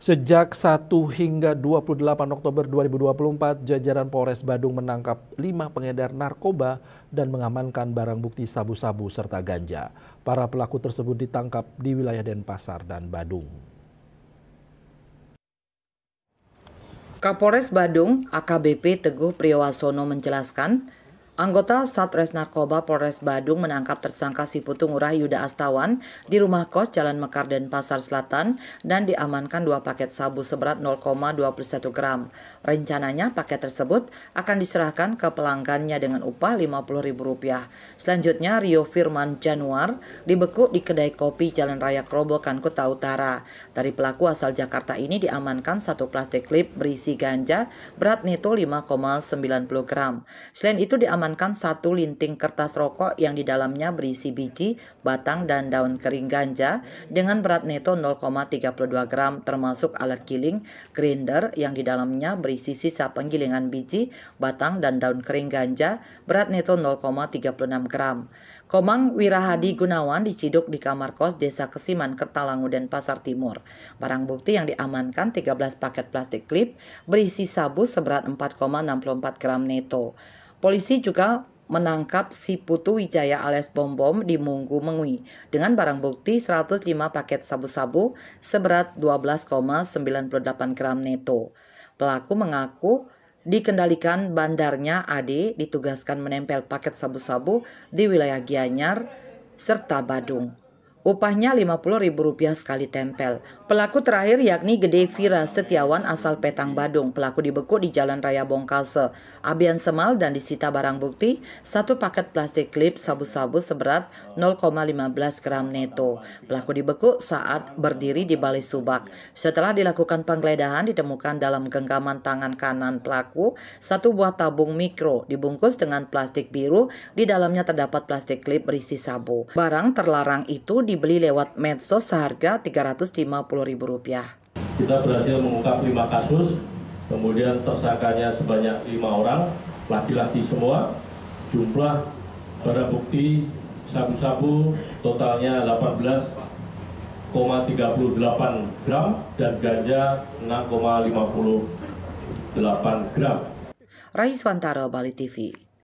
Sejak 1 hingga 28 Oktober 2024, jajaran Polres Badung menangkap 5 pengedar narkoba dan mengamankan barang bukti sabu-sabu serta ganja. Para pelaku tersebut ditangkap di wilayah Denpasar dan Badung. Kapolres Badung, AKBP Teguh Priyowasono menjelaskan, anggota Satres Narkoba Polres Badung menangkap tersangka Siputu Ngurah Yuda Astawan di rumah kos Jalan Mekar Denpasar Selatan dan diamankan 2 paket sabu seberat 0,21 gram. Rencananya paket tersebut akan diserahkan ke pelanggannya dengan upah Rp50.000. Selanjutnya Rio Firman Januar dibekuk di kedai kopi Jalan Raya Kerobokan, Kuta Utara. Dari pelaku asal Jakarta ini diamankan 1 plastik klip berisi ganja berat neto 5,90 gram. Selain itu diamankan 1 linting kertas rokok yang di dalamnya berisi biji, batang, dan daun kering ganja dengan berat neto 0,32 gram termasuk alat giling, grinder yang di dalamnya berisi sisa penggilingan biji, batang, dan daun kering ganja berat neto 0,36 gram. Komang Wirahadi Gunawan diciduk di kamar kos Desa Kesiman, Kertalangu, Denpasar Timur. Barang bukti yang diamankan 13 paket plastik klip berisi sabu seberat 4,64 gram neto. Polisi juga menangkap Siputu Wijaya alias Bom Bom di Munggu Mengwi dengan barang bukti 105 paket sabu-sabu seberat 12,98 gram neto. Pelaku mengaku dikendalikan bandarnya AD ditugaskan menempel paket sabu-sabu di wilayah Gianyar serta Badung. Upahnya Rp50.000 sekali tempel. Pelaku terakhir yakni Gede Vira Setiawan asal Petang Badung. Pelaku dibekuk di Jalan Raya Bongkase, Abian Semal, dan disita barang bukti 1 paket plastik klip sabu-sabu seberat 0,15 gram neto. Pelaku dibekuk saat berdiri di Balai Subak. Setelah dilakukan penggeledahan ditemukan dalam genggaman tangan kanan pelaku 1 buah tabung mikro dibungkus dengan plastik biru. Di dalamnya terdapat plastik klip berisi sabu. Barang terlarang itu dibeli lewat medsos seharga Rp350.000. Kita berhasil mengungkap 5 kasus, kemudian tersangkanya sebanyak 5 orang, laki-laki semua. Jumlah barang bukti sabu-sabu totalnya 18,38 gram dan ganja 6,58 gram. Raiswantara, Bali TV.